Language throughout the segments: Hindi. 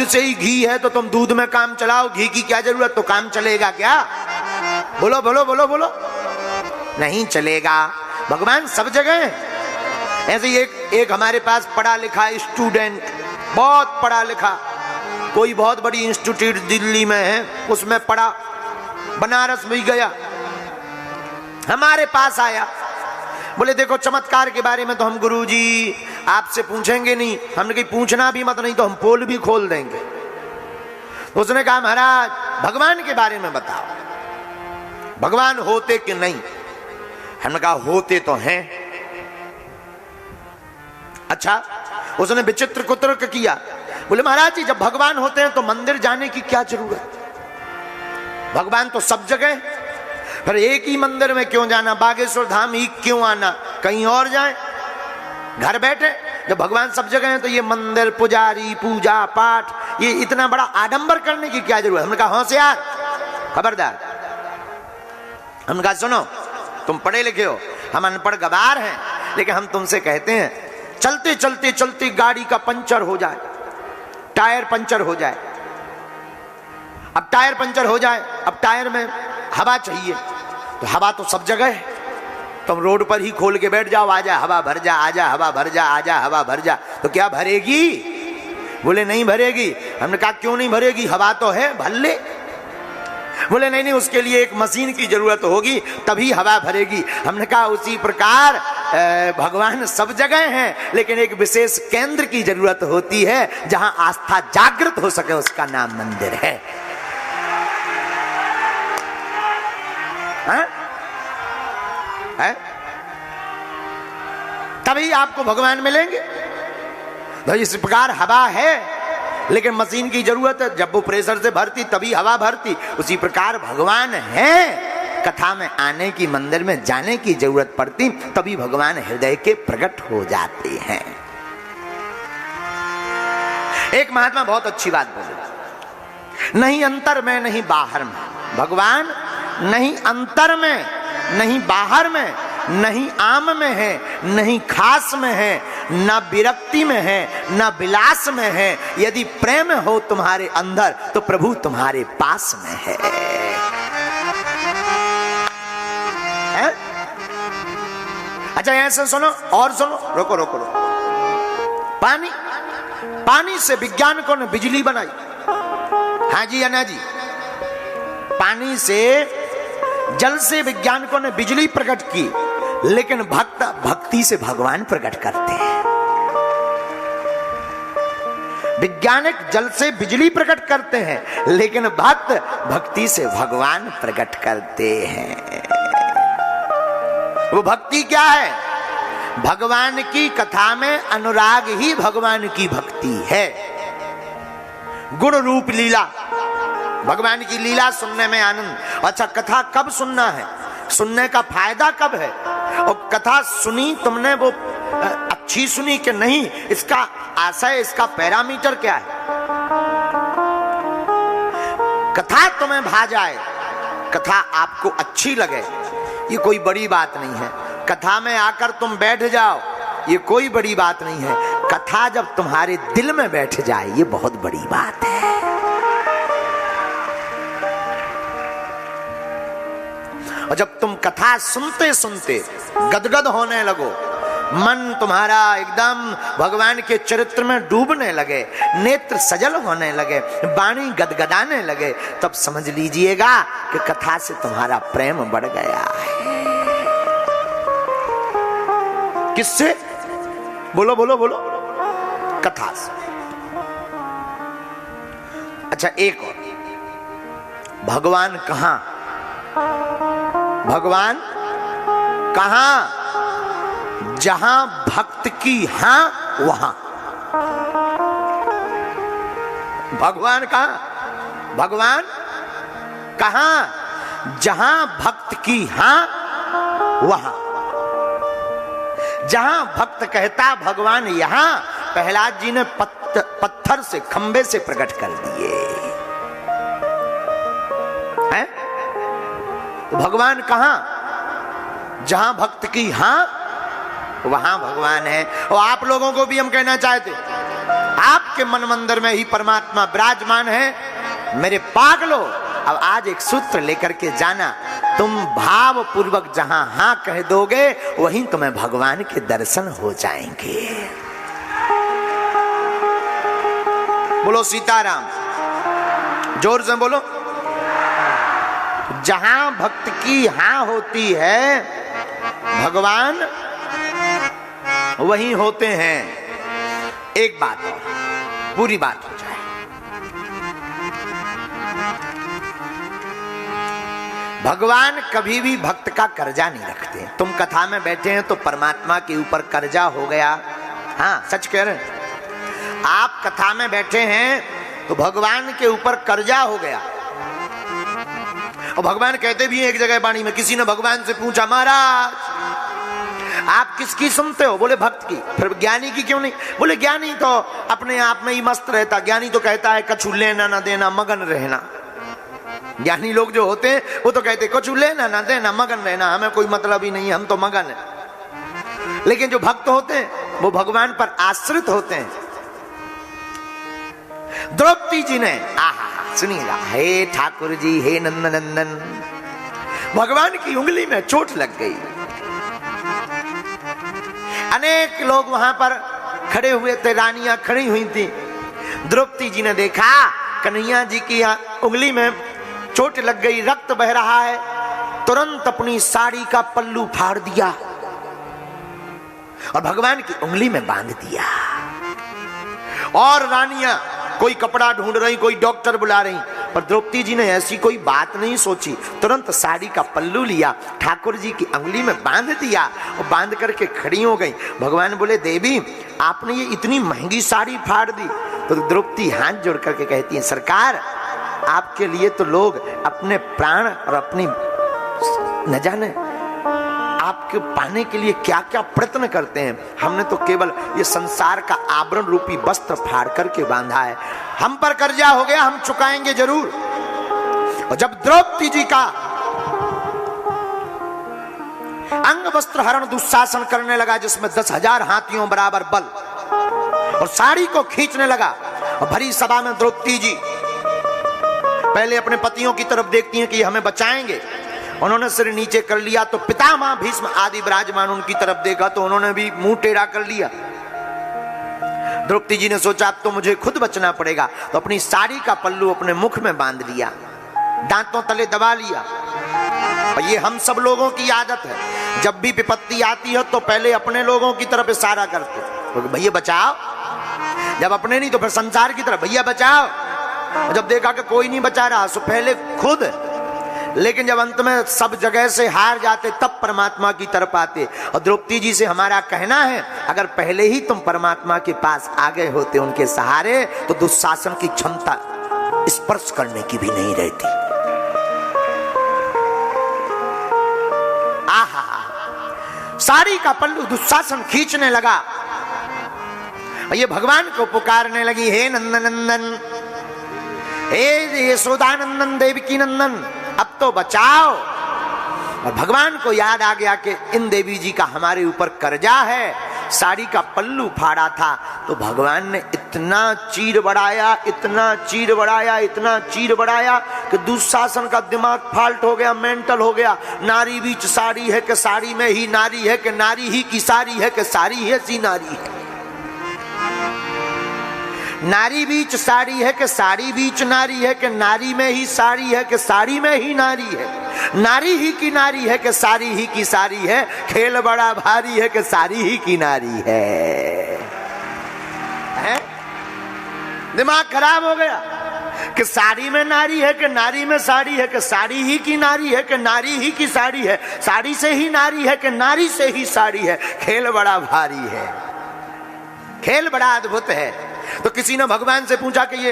से ही घी है तो तुम दूध में काम चलाओ, घी की क्या जरूरत, तो काम चलेगा क्या? बोलो बोलो बोलो बोलो, नहीं चलेगा। भगवान सब जगह है। ऐसे ही एक हमारे पास पढ़ा लिखा स्टूडेंट, बहुत पढ़ा लिखा, कोई बहुत बड़ी इंस्टीट्यूट दिल्ली में है, उसमें पढ़ा, बनारस में गया, हमारे पास आया, बोले देखो चमत्कार के बारे में तो हम गुरुजी आपसे पूछेंगे नहीं। हमने कही पूछना भी मत, नहीं तो हम पोल भी खोल देंगे। उसने कहा महाराज भगवान के बारे में बताओ, भगवान होते कि नहीं? हमने कहा होते तो हैं। अच्छा, उसने विचित्र कुतर्क किया, बोले महाराज जी जब भगवान होते हैं तो मंदिर जाने की क्या जरूरत? भगवान तो सब जगह, फिर एक ही मंदिर में क्यों जाना? बागेश्वर धाम ही क्यों आना? कहीं और जाए, घर बैठे। जब भगवान सब जगह है तो ये मंदिर, पुजारी, पूजा पाठ, ये इतना बड़ा आडंबर करने की क्या जरूरत? हमने कहा होशियार, खबरदार। हमने कहा सुनो, तुम पढ़े लिखे हो, हम अनपढ़ गवार हैं, लेकिन हम तुमसे कहते हैं चलते चलते चलते गाड़ी का पंचर हो जाए, टायर पंचर हो जाए। अब टायर पंचर हो जाए, अब टायर में हवा चाहिए, तो हवा तो सब जगह है, तुम रोड पर ही खोल के बैठ जाओ, आजा हवा भर जा, आजा हवा भर जा, आजा हवा भर जा, तो क्या भरेगी? बोले नहीं भरेगी। हमने कहा क्यों नहीं भरेगी, हवा तो है, भर ले। बोले नहीं नहीं, उसके लिए एक मशीन की जरूरत होगी तभी हवा भरेगी। हमने कहा उसी प्रकार भगवान सब जगह हैं, लेकिन एक विशेष केंद्र की जरूरत होती है जहां आस्था जागृत हो सके, उसका नाम मंदिर है। है? तभी आपको भगवान मिलेंगे। तो इस प्रकार हवा है, लेकिन मशीन की जरूरत है, जब वो प्रेशर से भरती तभी हवा भरती, उसी प्रकार भगवान है, कथा में आने की, मंदिर में जाने की जरूरत पड़ती, तभी भगवान हृदय के प्रकट हो जाते हैं। एक महात्मा बहुत अच्छी बात बोले, नहीं अंतर में नहीं बाहर में, भगवान नहीं अंतर में नहीं बाहर में, नहीं आम में है, नहीं खास में है, न विरक्ति में है, न विलास में है। यदि प्रेम हो तुम्हारे अंदर तो प्रभु तुम्हारे पास में है। अच्छा ऐसे सुनो और सुनो, रोको रोको रोको। पानी से वैज्ञानिकों ने बिजली बनाई। हाँ जी अन्ना जी, पानी से, जल से वैज्ञानिकों ने बिजली प्रकट की, लेकिन भक्ति से भगवान प्रकट करते हैं। वैज्ञानिक जल से बिजली प्रकट करते हैं, लेकिन भक्त भक्ति से भगवान प्रकट करते हैं। वो भक्ति क्या है? भगवान की कथा में अनुराग ही भगवान की भक्ति है। गुण रूप लीला, भगवान की लीला सुनने में आनंद। अच्छा कथा कब सुनना है, सुनने का फायदा कब है? और कथा सुनी तुमने, वो अच्छी सुनी कि नहीं, इसका आशय, इसका पैरामीटर क्या है? कथा तुम्हें भा जाए, कथा आपको अच्छी लगे, ये कोई बड़ी बात नहीं है। कथा में आकर तुम बैठ जाओ, ये कोई बड़ी बात नहीं है। कथा जब तुम्हारे दिल में बैठ जाए, ये बहुत बड़ी बात है। और जब तुम कथा सुनते सुनते गदगद होने लगो, मन तुम्हारा एकदम भगवान के चरित्र में डूबने लगे, नेत्र सजल होने लगे, वाणी गदगदाने लगे, तब समझ लीजिएगा कि कथा से तुम्हारा प्रेम बढ़ गया है। किससे? बोलो बोलो बोलो, कथा से। अच्छा एक और, भगवान कहां? भगवान कहां? जहां भक्त की हां वहां। भगवान कहां? भगवान कहां? जहां भक्त की हां वहां। जहां भक्त कहता भगवान यहां, प्रहलाद जी ने पत्थर से, खंबे से प्रकट कर दिए हैं। तो भगवान कहां? जहां भक्त की हां वहां भगवान है। और आप लोगों को भी हम कहना चाहते, आप आपके मन मंदिर में ही परमात्मा विराजमान है। मेरे पागलों, अब आज एक सूत्र लेकर के जाना, तुम भाव पूर्वक जहां हां कह दोगे वहीं तुम्हें भगवान के दर्शन हो जाएंगे। बोलो सीताराम, जोर से बोलो। जहां भक्त की हां होती है भगवान वहीं होते हैं। एक बात और, पूरी बात हो जाए। भगवान कभी भी भक्त का कर्जा नहीं रखते। तुम कथा में बैठे हैं तो परमात्मा के ऊपर कर्जा हो गया, हाँ सच कह रहे हैं। आप कथा में बैठे हैं तो भगवान के ऊपर कर्जा हो गया। और भगवान कहते भी एक जगह वाणी में, किसी ने भगवान से पूछा, महाराज आप किसकी सुनते हो? बोले भक्त की। फिर ज्ञानी की क्यों नहीं? बोले ज्ञानी तो अपने आप में ही मस्त रहता, ज्ञानी तो कहता है कछु लेना ना देना, मगन रहना। ज्ञानी लोग जो होते हैं वो तो कहते कछु लेना ना देना, मगन रहना, हमें कोई मतलब ही नहीं, हम तो मगन है। लेकिन जो भक्त होते हैं वो भगवान पर आश्रित होते हैं। द्रौपदी जी ने, आहा सुनिएगा, हे ठाकुर जी, हे नंदनंदन, भगवान की उंगली में चोट लग गई। अनेक लोग वहां पर खड़े हुए थे, रानियां खड़ी हुई थी। द्रौपदी जी ने देखा कन्हैया जी की उंगली में चोट लग गई, रक्त बह रहा है, तुरंत अपनी साड़ी का पल्लू फाड़ दिया और भगवान की उंगली में बांध दिया। और रानियां कोई कपड़ा ढूंढ रही, कोई डॉक्टर बुला रही, पर द्रौपदी जी ने ऐसी कोई बात नहीं सोची, तुरंत साड़ी का पल्लू लिया, ठाकुर जी की उंगली में बांध दिया और बांध करके खड़ी हो गई। भगवान बोले, देवी आपने ये इतनी महंगी साड़ी फाड़ दी? तो द्रौपदी हाथ जोड़ करके कहती है, सरकार आपके लिए तो लोग अपने प्राण और अपनी न जाने आपके पाने के लिए क्या क्या प्रयत्न करते हैं, हमने तो केवल ये संसार का आवरण रूपी वस्त्र फाड़ करके बांधा है। हम पर कर्जा हो गया, हम चुकाएंगे जरूर। और जब द्रौपदी जी का अंग वस्त्र हरण दुशासन करने लगा, जिसमें 10,000 हाथियों बराबर बल, और साड़ी को खींचने लगा, और भरी सभा में द्रौपदी जी पहले अपने पतियों की तरफ देखती हैं कि हमें बचाएंगे। उन्होंने सिर नीचे कर लिया तो पितामह भीष्म आदि विराजमान उनकी तरफ देखा तो उन्होंने भी मुंह टेढ़ा कर लिया। द्रौपदी जी ने सोचा अब तो मुझे खुद बचना पड़ेगा, तो अपनी साड़ी का पल्लू अपने मुख में बांध लिया, दांतों तले दबा लिया। और ये हम सब लोगों की आदत है, जब भी विपत्ति आती है तो पहले अपने लोगों की तरफ इशारा करते, तो भैया बचाओ, जब अपने नहीं तो फिर संसार की तरफ, भैया बचाओ। जब देखा कि कोई नहीं बचा रहा तो पहले खुद, लेकिन जब अंत में सब जगह से हार जाते तब परमात्मा की तरफ आते। और द्रौपदी जी से हमारा कहना है, अगर पहले ही तुम परमात्मा के पास आ गए होते उनके सहारे, तो दुशासन की क्षमता स्पर्श करने की भी नहीं रहती। आहा, साड़ी का पल्लू दुशासन खींचने लगा, ये भगवान को पुकारने लगी, हे नंदनंदन, हे यशोदानंदन, देवकी नंदन, अब तो बचाओ। और भगवान को याद आ गया कि इन देवी जी का हमारे ऊपर कर्जा है, साड़ी का पल्लू फाड़ा था। तो भगवान ने इतना चीर बढ़ाया, इतना चीर बढ़ाया, इतना चीर बढ़ाया कि दुशासन का दिमाग फाल्ट हो गया, मेंटल हो गया। नारी बीच साड़ी है कि साड़ी में ही नारी है, कि नारी ही की साड़ी है, कि साड़ी है सी नारी है। नारी बीच साड़ी है कि साड़ी बीच नारी है, कि नारी में ही साड़ी है, कि साड़ी में ही नारी है। नारी ही की नारी है, कि साड़ी ही की साड़ी है। खेल बड़ा भारी है, कि साड़ी ही की नारी है। दिमाग खराब हो गया कि साड़ी में नारी है, कि नारी में साड़ी है, कि साड़ी ही की नारी है, कि नारी ही की साड़ी है। साड़ी से ही नारी है, कि नारी से ही साड़ी है। खेल बड़ा भारी है, खेल बड़ा अद्भुत है। तो किसी ने भगवान से पूछा कि ये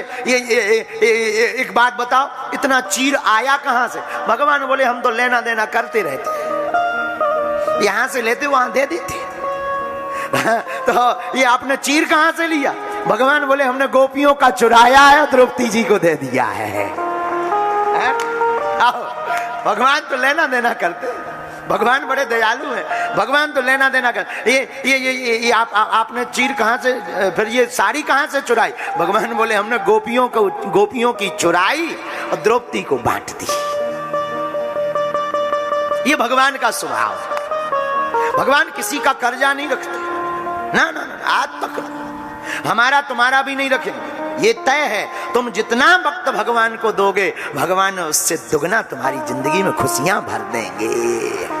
एक बात बताओ, इतना चीर आया कहां से? भगवान बोले, हम तो लेना देना करते रहते, यहां से लेते वहां दे देते। तो ये आपने चीर कहां से लिया? भगवान बोले, हमने गोपियों का चुराया है, द्रौपदी जी को दे दिया है। भगवान तो लेना देना करते, भगवान बड़े दयालु हैं, भगवान तो लेना देना कर। ये आपने चीर कहां से, फिर ये साड़ी कहां से चुराई? भगवान बोले हमने गोपियों की चुराई और द्रौपदी को बांट दी। ये भगवान का स्वभाव है। भगवान किसी का कर्जा नहीं रखते, ना ना ना, आज तक हमारा तुम्हारा भी नहीं रखेंगे। ये तय है, तुम जितना वक्त भगवान को दोगे, भगवान उससे दुगना तुम्हारी जिंदगी में खुशियां भर देंगे।